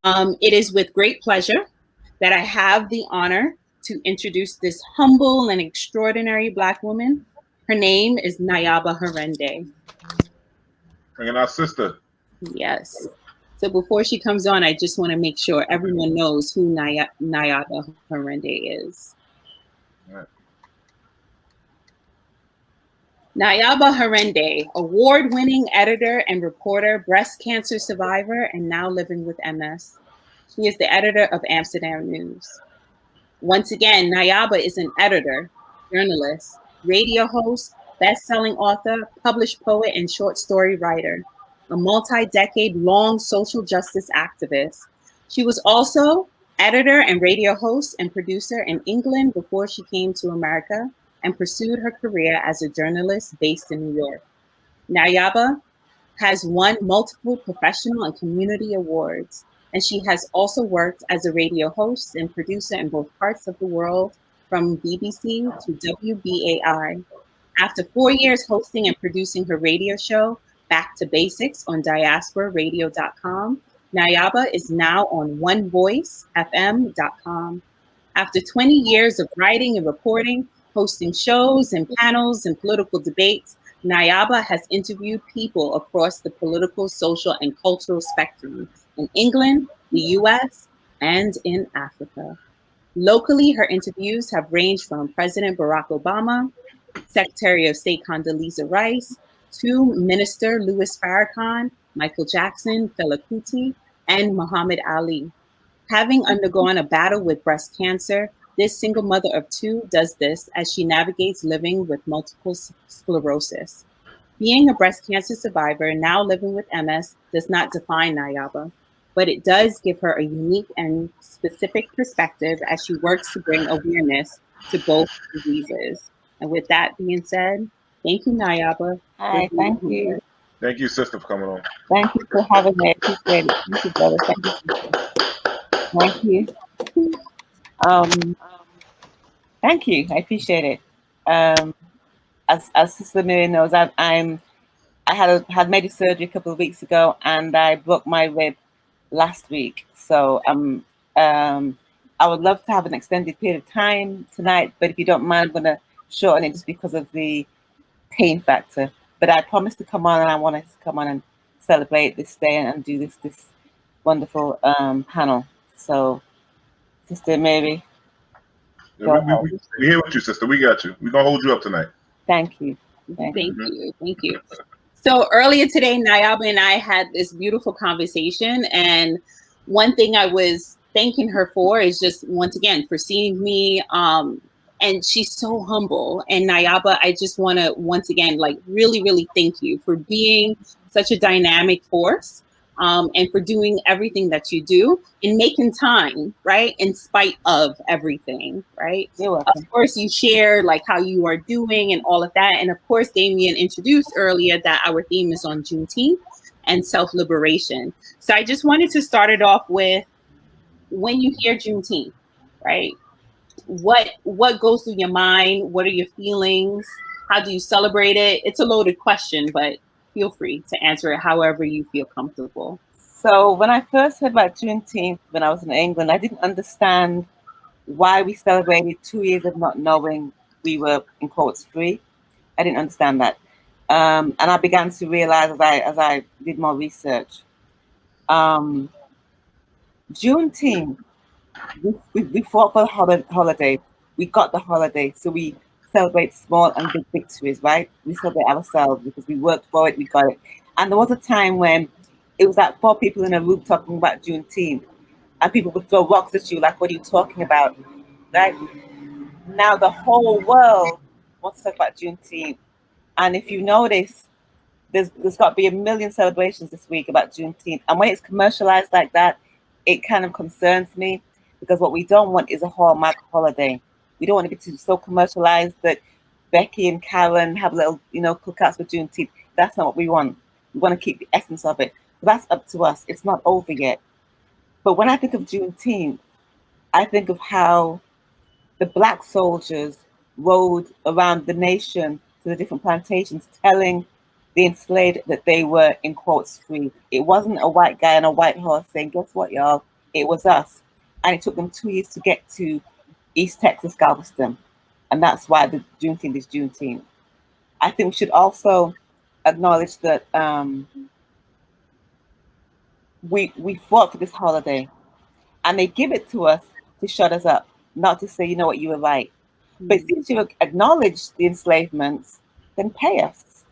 It is with great pleasure that I have the honor to introduce this humble and extraordinary Black woman. Her name is Nayaba Arinde. And our sister. Yes. So before she comes on, I just want to make sure everyone knows who Nayaba Arinde is. Right. Nayaba Arinde, award-winning editor and reporter, breast cancer survivor, and now living with MS. She is the editor of Amsterdam News. Once again, Nayaba is an editor, journalist, radio host, best-selling author, published poet, and short story writer, a multi-decade-long social justice activist. She was also editor and radio host and producer in England before she came to America and pursued her career as a journalist based in New York. Nayaba has won multiple professional and community awards, and she has also worked as a radio host and producer in both parts of the world, from BBC to WBAI. After 4 years hosting and producing her radio show, Back to Basics on diasporaradio.com, Nayaba is now on onevoicefm.com. After 20 years of writing and reporting, hosting shows and panels and political debates, Nayaba has interviewed people across the political, social, and cultural spectrum in England, the US, and in Africa. Locally, her interviews have ranged from President Barack Obama, Secretary of State Condoleezza Rice, to Minister Louis Farrakhan, Michael Jackson, Fela Kuti, and Muhammad Ali. Having undergone a battle with breast cancer, this single mother of two does this as she navigates living with multiple sclerosis. Being a breast cancer survivor now living with MS does not define Nayaba, but it does give her a unique and specific perspective as she works to bring awareness to both diseases. And with that being said, thank you, Nayaba. Hi, thank you. Thank you, sister, for coming on. Thank you for having me. I appreciate it. Thank you, brother. Thank you, sister. Thank you. Thank you. I appreciate it. As Sister Miriam knows, I had major surgery a couple of weeks ago, and I broke my rib last week. So I would love to have an extended period of time tonight, but if you don't mind, I'm gonna shorten it just because of the pain factor. But I promised to come on, and I wanted to come on and celebrate this day and do this wonderful panel. So, Sister Mary. Yeah, we here with you, sister. We got you. We're gonna hold you up tonight. Thank you. Thank you. So earlier today, Nayaba and I had this beautiful conversation, and one thing I was thanking her for is just once again for seeing me. And she's so humble. And Nayaba, I just want to once again really thank you for being such a dynamic force. And for doing everything that you do and making time, right? In spite of everything, right? Of course, you share how you are doing and all of that. And of course, Damien introduced earlier that our theme is on Juneteenth and self-liberation. So I just wanted to start it off with, when you hear Juneteenth, right? What goes through your mind? What are your feelings? How do you celebrate it? It's a loaded question, but feel free to answer it however you feel comfortable. So when I first heard about Juneteenth when I was in England, I didn't understand why we celebrated 2 years of not knowing we were, in quotes, free. I didn't understand that. And I began to realize as I did more research. Juneteenth, we fought for the holiday. We got the holiday. So we celebrate small and big victories, right? We celebrate ourselves because we worked for it, we got it. And there was a time when it was like 4 people in a room talking about Juneteenth, and people would throw rocks at you, like, what are you talking about, right? Now the whole world wants to talk about Juneteenth. And if you notice, there's got to be 1 million celebrations this week about Juneteenth. And when it's commercialized like that, it kind of concerns me, because what we don't want is a Hallmark holiday. We don't want it to be so commercialized that Becky and Karen have little, cookouts for Juneteenth. That's not what we want. We want to keep the essence of it. But that's up to us. It's not over yet. But when I think of Juneteenth, I think of how the Black soldiers rode around the nation to the different plantations, telling the enslaved that they were, in quotes, free. It wasn't a white guy on a white horse saying, guess what, y'all? It was us. And it took them 2 years to get to East Texas, Galveston. And that's why the Juneteenth is Juneteenth. I think we should also acknowledge that we fought for this holiday, and they give it to us to shut us up, not to say, you know what, you were right. But since you acknowledge the enslavements, then pay us.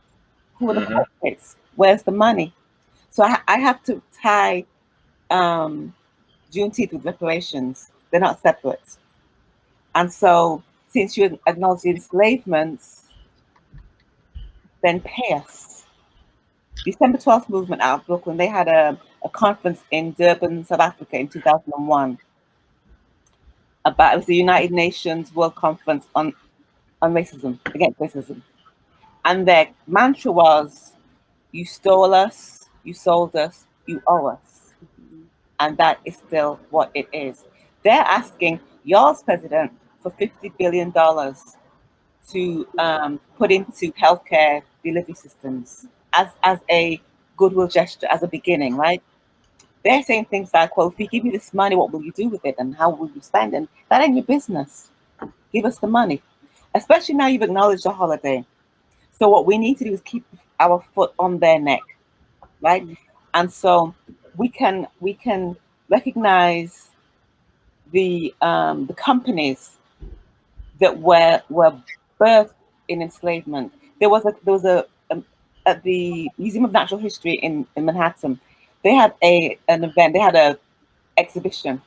Who are the culprits? Where's the money? So I have to tie Juneteenth with reparations. They're not separate. And so since you acknowledge the enslavements, then pay us. December 12th movement out of Brooklyn, they had a conference in Durban, South Africa in 2001. It was the United Nations World Conference on racism, against racism. And their mantra was, you stole us, you sold us, you owe us. And that is still what it is. They're asking y'all's president for $50 billion to put into healthcare delivery systems as a goodwill gesture, as a beginning, right? They're saying things like, well, if we give you this money, what will you do with it and how will you spend it? That ain't your business. Give us the money. Especially now you've acknowledged the holiday. So what we need to do is keep our foot on their neck, right? And so we can recognize the companies that were birthed in enslavement. There was a at the Museum of Natural History in Manhattan, they had an event, they had a exhibition,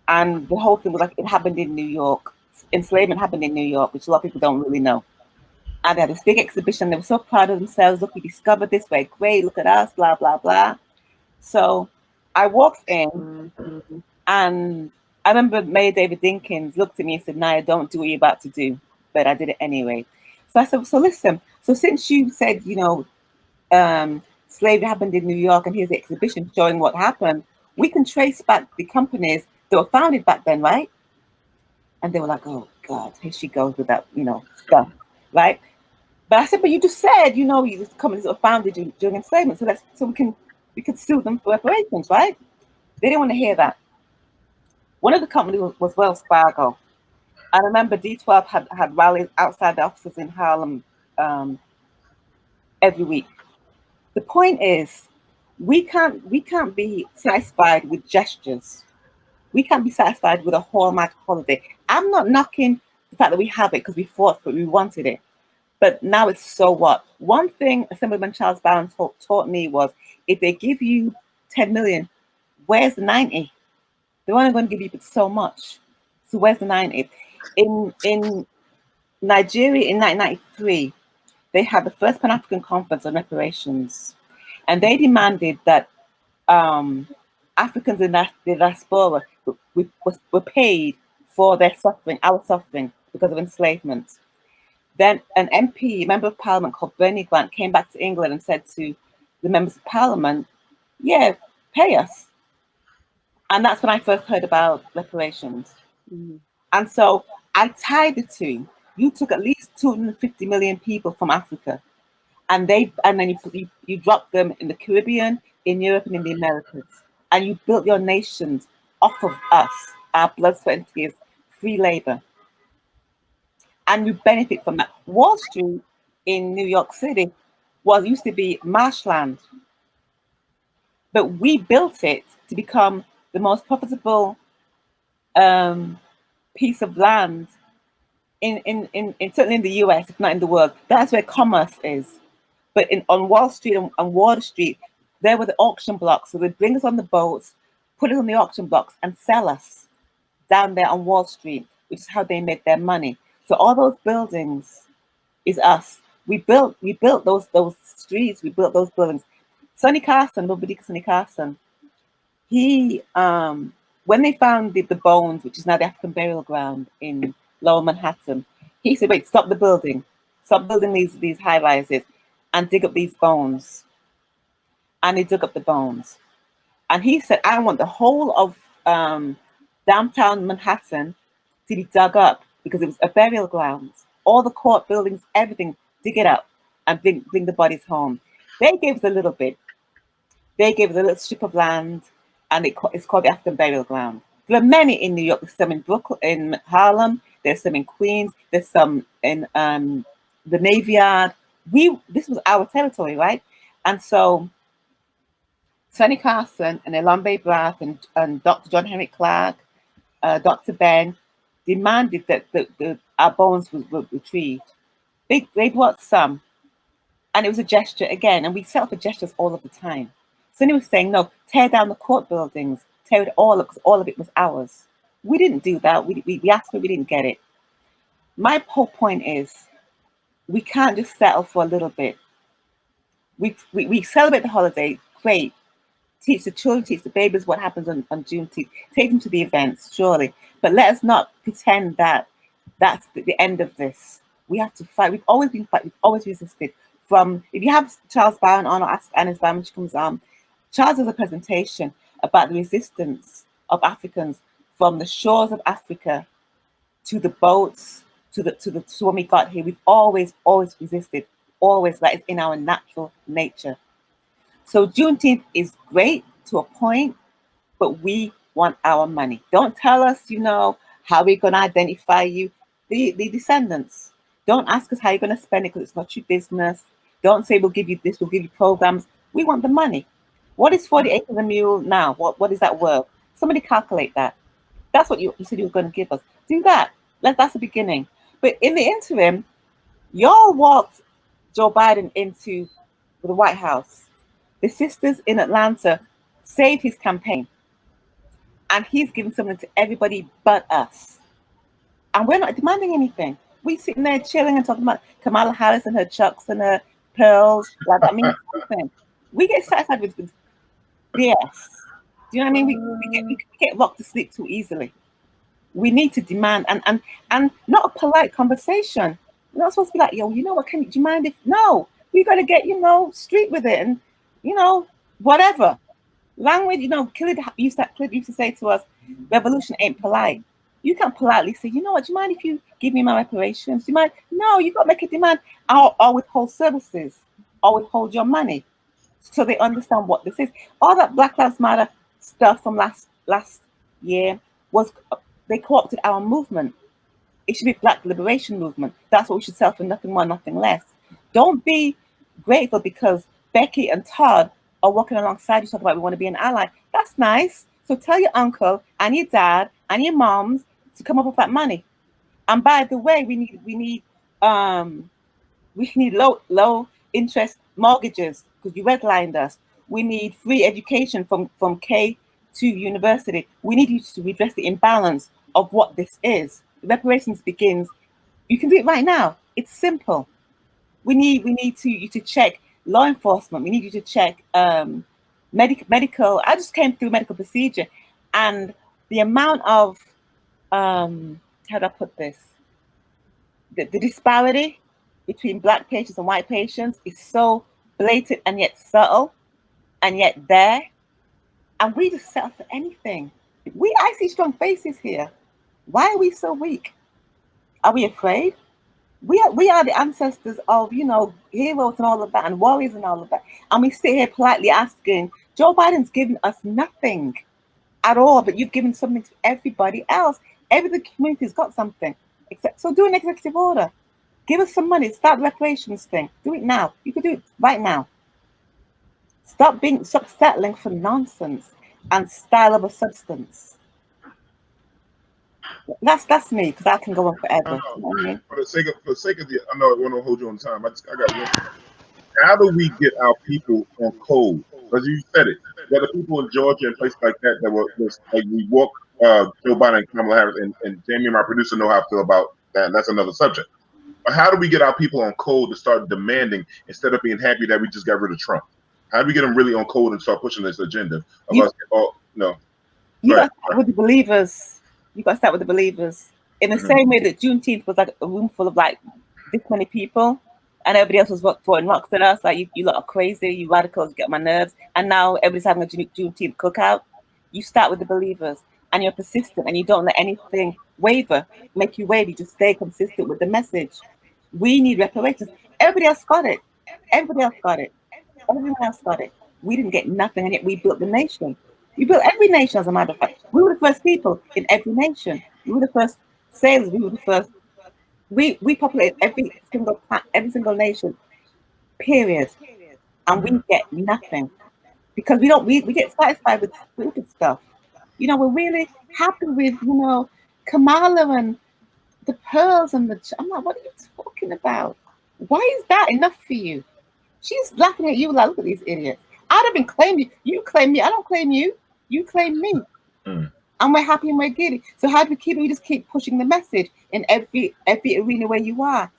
and the whole thing was like it happened in New York. Enslavement happened in New York, which a lot of people don't really know. And they had this big exhibition. They were so proud of themselves. Look, we discovered this. We're great. Look at us. Blah blah blah. So I walked in, and I remember Mayor David Dinkins looked at me and said, "Naya, don't do what you're about to do." But I did it anyway. So I said, "So listen. So since you said, slavery happened in New York, and here's the exhibition showing what happened, we can trace back the companies that were founded back then, right?" And they were like, "Oh God, here she goes with that, stuff, right?" But I said, "But you just said, the companies that were founded during enslavement, so we could sue them for reparations, right?" They didn't want to hear that. One of the companies was Wells Fargo. I remember D12 had rallies outside the offices in Harlem every week. The point is, we can't be satisfied with gestures. We can't be satisfied with a hallmark holiday. I'm not knocking the fact that we have it because we fought for it, we wanted it. But now it's so what? One thing Assemblyman Charles Barron taught me was, if they give you 10 million, where's the 90? They're only going to give you so much. So where's the 90? In Nigeria in 1993, they had the first Pan-African Conference on reparations. And they demanded that Africans in the diaspora were paid for their suffering, our suffering, because of enslavement. Then an MP, member of parliament called Bernie Grant, came back to England and said to the members of parliament, "Yeah, pay us." And that's when I first heard about reparations. And so I tied the two. You took at least 250 million people from Africa, and then you dropped them in the Caribbean, in Europe, and in the Americas, and you built your nations off of us, our blood, sweat, and tears, free labor. And you benefit from that. Wall Street in New York City used to be marshland, but we built it to become the most profitable piece of land in certainly in the US, if not in the world. That's where commerce is. But on Wall Street and Water Street, there were the auction blocks. So they bring us on the boats, put us on the auction blocks, and sell us down there on Wall Street, which is how they made their money. So all those buildings is us. We built those streets. We built those buildings. Sonny Carson, Bobadika Sonny Carson, he when they found the bones, which is now the African burial ground in Lower Manhattan, he said, "Wait, stop building these high rises, and dig up these bones." And he dug up the bones, and he said, "I want the whole of downtown Manhattan to be dug up because it was a burial ground. All the court buildings, everything, dig it up and bring the bodies home." They gave us a little bit. They gave us a little strip of land and it's called the African Burial Ground. There are many in New York. There's some in Brooklyn, in Harlem. There's some in Queens. There's some in the Navy Yard. This was our territory, right? And so Sonny Carson and Elambe Brath and Dr. John Henrik Clark, Dr. Ben demanded that our bones were retrieved. They brought some, and it was a gesture again, and we set up for gestures all of the time. Sonny was saying, no, tear down the court buildings, tear it all up, because all of it was ours. We didn't do that. We asked for it, we didn't get it. My whole point is, we can't just settle for a little bit. We celebrate the holiday, great. Teach the children, teach the babies what happens on Juneteenth. Take them to the events, surely. But let us not pretend that that's the end of this. We have to fight. We've always been fighting. We've always resisted. If you have Charles Barron on, or ask Anna's Barron when she comes on, Charles has a presentation about the resistance of Africans from the shores of Africa to the boats, to when we got here. We've always resisted. Always, that is in our natural nature. So Juneteenth is great to a point, but we want our money. Don't tell us, how we're going to identify you, the descendants. Don't ask us how you're going to spend it, because it's not your business. Don't say we'll give you this, we'll give you programs. We want the money. What is 40 acres a mule now? What is that worth? Somebody calculate that. That's what you said you were going to give us. Do that. That's the beginning. But in the interim, y'all walked Joe Biden into the White House. The sisters in Atlanta saved his campaign, and he's giving something to everybody but us. And we're not demanding anything. We're sitting there chilling and talking about Kamala Harris and her chucks and her pearls. Like, I mean, something. We get satisfied with BS. Do you know what I mean? We get rocked to sleep too easily. We need to demand and not a polite conversation. We're not supposed to be like, yo, you know what? Do you mind if? No, we got to get street with it and whatever language. Khalid used to say to us, revolution ain't polite. You can't politely say, you know what? Do you mind if you give me my reparations? Do you mind? No, you got to make a demand, or withhold services, or withhold your money, so they understand what this is. All that Black Lives Matter stuff from last year was they co-opted our movement. It should be Black Liberation Movement. That's what we should sell for, nothing more, nothing less. Don't be grateful because Becky and Todd are walking alongside you talking about we want to be an ally. That's nice. So tell your uncle and your dad and your moms to come up with that money. And by the way, we need low interest mortgages because you redlined us. We need free education from K to university. We need you to redress the imbalance of what this is. Reparations begins. You can do it right now. It's simple. We need you to check law enforcement. We need you to check medical. I just came through medical procedure, and the amount of how do I put this? The disparity between Black patients and white patients is so blatant and yet subtle, and yet there. And we just settle for anything. I see strong faces here. Why are we so weak? Are we afraid? We are the ancestors of, heroes and all of that, and warriors and all of that. And we sit here politely asking, Joe Biden's given us nothing at all, but you've given something to everybody else. Every community's got something. So do an executive order. Give us some money. Start the reparations thing. Do it now. You can do it right now. Stop settling for nonsense and style of a substance. That's me, because I can go on forever. You know what I mean? For the sake of I know I want to hold you on time. I got one. How do we get our people on code? Because you said it. There are people in Georgia and places like that was like we walk Joe Biden and Kamala Harris, and Jamie, my producer, know how I feel about that. And that's another subject. But how do we get our people on code to start demanding instead of being happy that we just got rid of Trump? How do we get them really on code and start pushing this agenda? You got to start with the believers. You got to start with the believers. In the same way that Juneteenth was like a room full of like this many people, and everybody else was throwing rocks at us, like you lot are crazy, you radicals get my nerves. And now everybody's having a Juneteenth cookout. You start with the believers, and you're persistent, and you don't let anything make you waver. You just stay consistent with the message. We need reparations. Everybody else got it. Everybody else got it. Everyone else got it. We didn't get nothing, and yet we built the nation. We built every nation, as a matter of fact. We were the first people in every nation. We were the first sailors. We were the first. We populated every single nation. Period. And we get nothing because we get satisfied with stupid stuff. We're really happy with Kamala and the pearls and I'm like, what are you talking about? Why is that enough for you? She's laughing at you like, look at these idiots. I'd have been claiming you. You claim me. I don't claim you. You claim me. And we're happy and we're giddy. So how do we keep it? We just keep pushing the message in every arena where you are.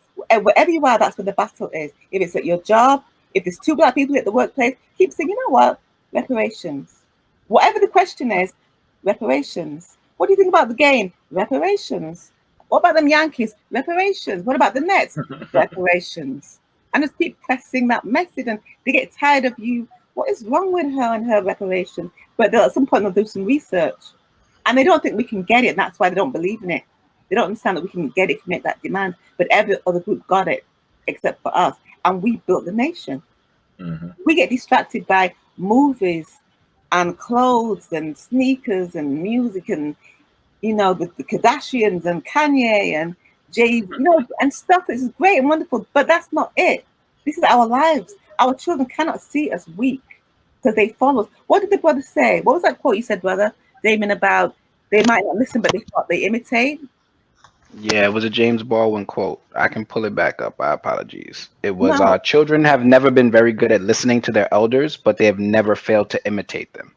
Wherever you are, that's where the battle is. If it's at your job, if there's 2 Black people at the workplace, keep saying, you know what? Reparations. Whatever the question is, reparations. What do you think about the game? Reparations. What about them Yankees? Reparations. What about the Nets? Reparations. And just keep pressing that message, and they get tired of you. What is wrong with her and her reparations? But at some point they'll do some research. And they don't think we can get it, and that's why they don't believe in it. They don't understand that we can get it if we make that demand. But every other group got it, except for us. And we built the nation. We get distracted by movies and clothes and sneakers and music and, the Kardashians and Kanye and Jay, and stuff that is great and wonderful. But that's not it. This is our lives. Our children cannot see us weak because they follow us. What did the brother say? What was that quote you said, brother Damon, about they might not listen, but they imitate? Yeah, it was a James Baldwin quote. I can pull it back up. My apologies. It was No. children have never been very good at listening to their elders, but they have never failed to imitate them.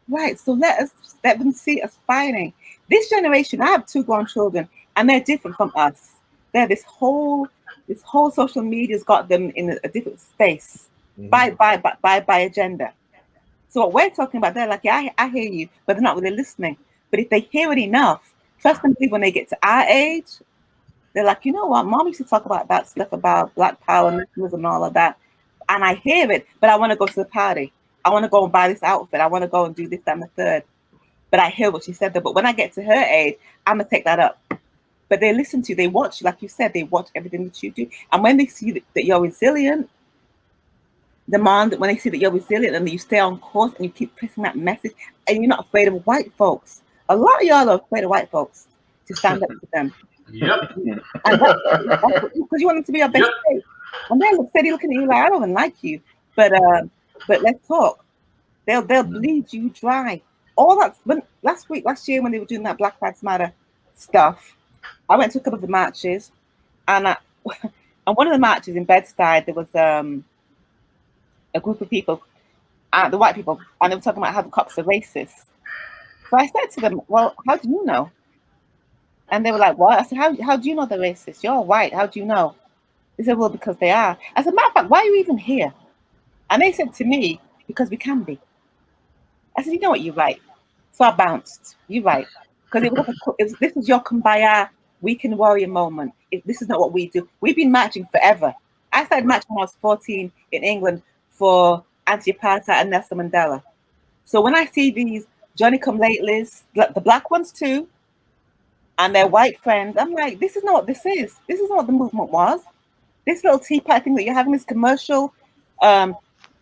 Right. So let them see us fighting. This generation, I have 2 grown children, and they're different from us. They're this whole social media's got them in a different space by agenda. So what we're talking about, they're like, yeah, I hear you, but they're not really listening. But if they hear it enough, trust and believe when they get to our age, they're like, you know what, Mom used to talk about that stuff about Black power and all of that. And I hear it, but I want to go to the party. I want to go and buy this outfit. I want to go and do this, that, and the third. But I hear what she said there. But when I get to her age, I'm going to take that up. But they listen to you. They watch, like you said, they watch everything that you do. And when they see that you're resilient, when they see that you're resilient and that you stay on course and you keep pressing that message and you're not afraid of white folks. A lot of y'all are afraid of white folks to stand up to them. Yep. And that's because you want them to be your best friend. And they're steady looking at you like, I don't even like you. But let's talk. They'll bleed you dry. All that last year when they were doing that Black Lives Matter stuff, I went to a couple of the marches, and and one of the marches in Bed-Stuy, there was a group of people, the white people, and they were talking about how the cops are racist. So I said to them, well, how do you know? And they were like, what? I said, how do you know they're racist? You're white. How do you know? They said, well, because they are. As a matter of fact, why are you even here? And they said to me, because we can be. I said, you know what, you're right. So I bounced. You're right. Because this was your kumbaya weekend warrior moment. This is not what we do. We've been marching forever. I started marching when I was 14 in England for anti-apartheid and Nelson Mandela. So when I see these Johnny-come-latelys, the black ones too, and their white friends, I'm like, this is not what this is. This is not what the movement was. This little tea party thing that you're having, this commercial,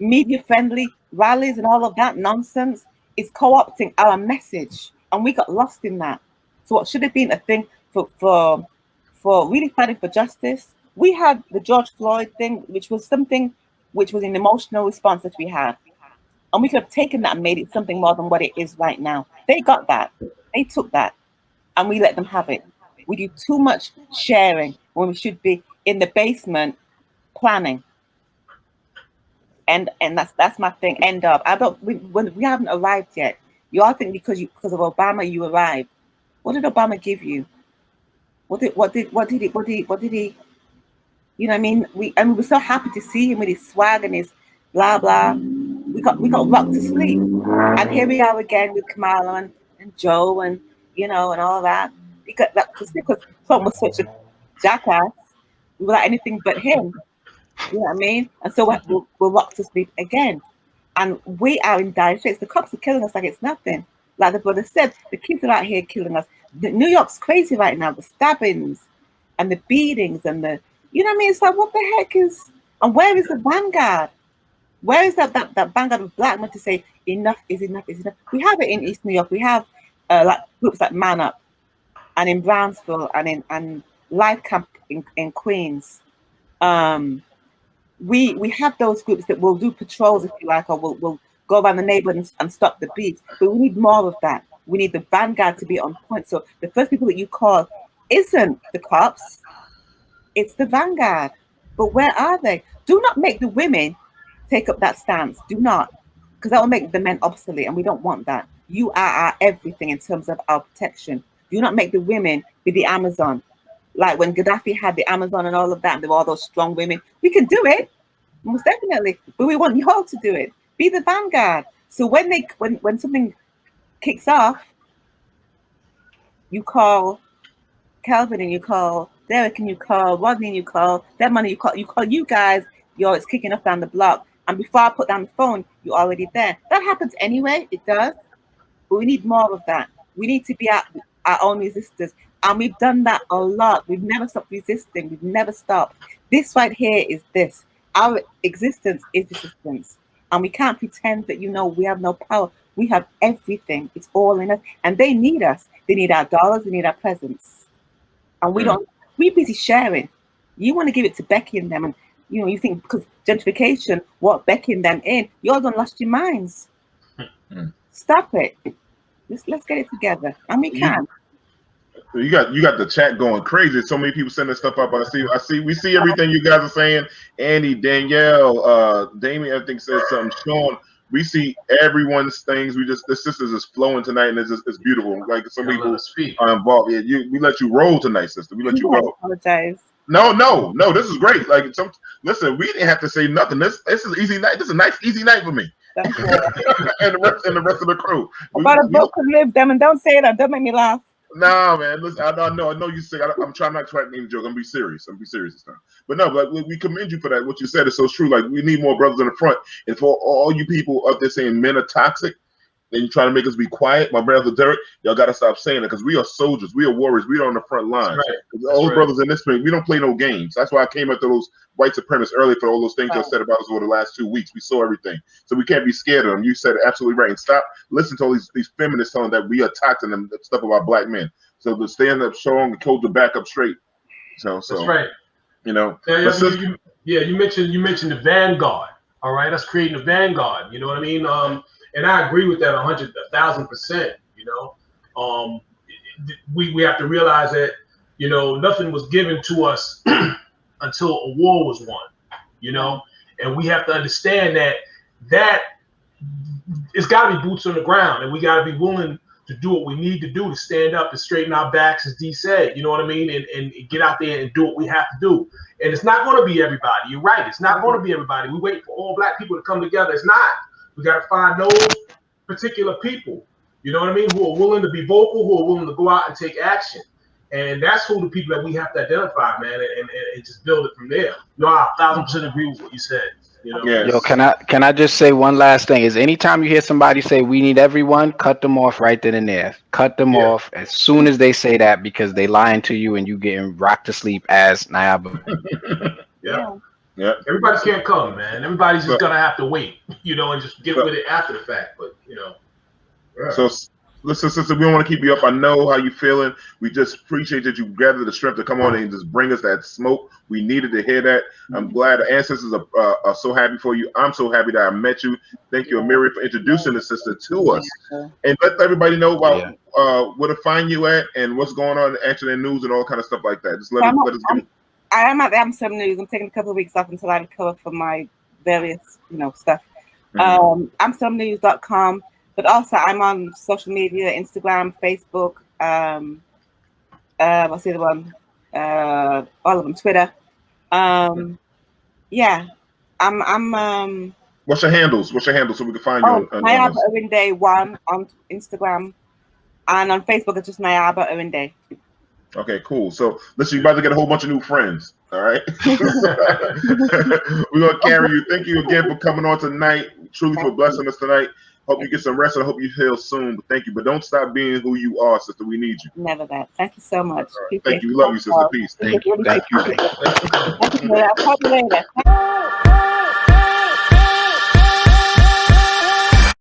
media-friendly rallies and all of that nonsense is co-opting our message, and we got lost in that. So what should have been a thing for really fighting for justice, we had the George Floyd thing, which was something which was an emotional response that we had, and we could have taken that and made it something more than what it is right now. They got that, they took that, and we let them have it. We do too much sharing when we should be in the basement planning. And that's my thing. End of. We haven't arrived yet. You all think because of Obama you arrived. What did Obama give you? What did he? You know what I mean? We were so happy to see him with his swag and his blah blah. We got rocked to sleep, and here we are again with Kamala and Joe and and all that. Because Trump was such a jackass. We were like anything but him. You know what I mean? And so we're rocked to sleep again. And we are in dire straits. The cops are killing us like it's nothing. Like the brother said, the kids are out here killing us. New York's crazy right now. The stabbings and the beatings and you know what I mean? It's like, what the heck is, and where is the vanguard? Where is that vanguard of black men to say enough is enough is enough? We have it in East New York. We have like groups like Man Up, and in Brownsville, and in Life Camp in Queens. We have those groups that will do patrols, if you like, or will go around the neighborhood and stop the beats. But we need more of that. We need the vanguard to be on point. So the first people that you call isn't the cops, it's the vanguard. But where are they? Do not make the women take up that stance. Do not, because that will make the men obsolete, and we don't want that. You are our everything in terms of our protection. Do not make the women be the Amazon. Like when Gaddafi had the Amazon and all of that, and there were all those strong women. We can do it, most definitely, but we want you all to do it. Be the vanguard. So when something kicks off, you call Kelvin and you call Derek and you call Rodney and you call them and you call you guys. It's kicking off down the block, and before I put down the phone, you're already there. That happens anyway. It does, but we need more of that. We need to be our own resistors, and we've done that a lot. We've never stopped resisting. We've never stopped. This right here is this. Our existence is resistance, and we can't pretend that we have no power. We have everything. It's all in us, and they need us. They need our dollars. They need our presence, and we don't. We're busy sharing. You want to give it to Becky and them, and you think because gentrification, what Becky and them in, you all done lost your minds. Stop it. Let's get it together, and we can. You got the chat going crazy. So many people sending stuff up. We see everything you guys are saying. Andy, Danielle, Damien, I think said something. Sean, we see everyone's things. The sisters is flowing tonight, and it's beautiful. Like some people are involved. Yeah, we let you roll tonight, sister. We let you go. Apologize. No. This is great. Like listen, we didn't have to say nothing. This is an easy night. This is a nice, easy night for me. and the rest of the crew. About a book to live them, and don't say that. Don't make me laugh. Nah, man. Listen, I know you say. I'm trying not to try to name joke. I'm gonna be serious. This time. But no, like we commend you for that. What you said is so true. Like we need more brothers in the front. And for all you people up there saying men are toxic, and you trying to make us be quiet, my brother Derek, y'all gotta stop saying it because we are soldiers, we are warriors, we are on the front line. All brothers in this thing, we don't play no games. That's why I came after those white supremacists earlier for all those things y'all said about us over the last 2 weeks. We saw everything, so we can't be scared of them. You said it absolutely right. And stop listening to all these feminists telling that we are toxic and stuff about black men. So to stand up strong and hold the back up straight. So that's right. You know. You mentioned the vanguard. All right, that's creating the vanguard. You know what I mean? And I agree with that 1,000%. We have to realize that nothing was given to us until a war was won. And we have to understand that it's got to be boots on the ground, and we got to be willing to do what we need to do to stand up and straighten our backs, as Dee said. You know what I mean? And get out there and do what we have to do. And it's not going to be everybody. You're right. It's not going to be everybody. We wait for all black people to come together. It's not. We got to find those particular people, you know what I mean, who are willing to be vocal, who are willing to go out and take action. And that's who the people that we have to identify, man, and just build it from there. No, I 1,000% agree with what you said. Yes. Yo, can I just say one last thing? Is anytime you hear somebody say we need everyone, cut them off right then and there. Cut them off as soon as they say that, because they lying to you and you getting rocked to sleep as Nayaba. Yeah. Everybody can't come, man. Everybody's just gonna have to wait, and just get with it after the fact. But So listen, sister, we don't want to keep you up. I know how you feeling. We just appreciate that you gathered the strength to come on and just bring us that smoke. We needed to hear that. I'm glad the ancestors are so happy for you. I'm so happy that I met you. Thank you, Amiri, for introducing the sister to us. And let everybody know about where to find you at and what's going on in Action and News and all kind of stuff like that. Just let us get it. I am at the Amsterdam News. I'm taking a couple of weeks off until I recover from my various, stuff. AmsterdamNews.com. But also I'm on social media, Instagram, Facebook, what's the other one? All of them, Twitter. I'm What's your handles? So we can find you on Nayaba Arinde 1 on Instagram, and on Facebook it's just Nayaba Arinde. Okay, cool. So listen, you're about to get a whole bunch of new friends. All right. We're gonna carry you. Thank you again for coming on tonight. Truly for blessing us tonight. Hope you get some rest. I hope you heal soon. But thank you. But don't stop being who you are, sister. We need you. Never that. Thank you so much. Right. Thank you. We love you, sister. Peace. Thank you. Thank you. I'll talk to you later.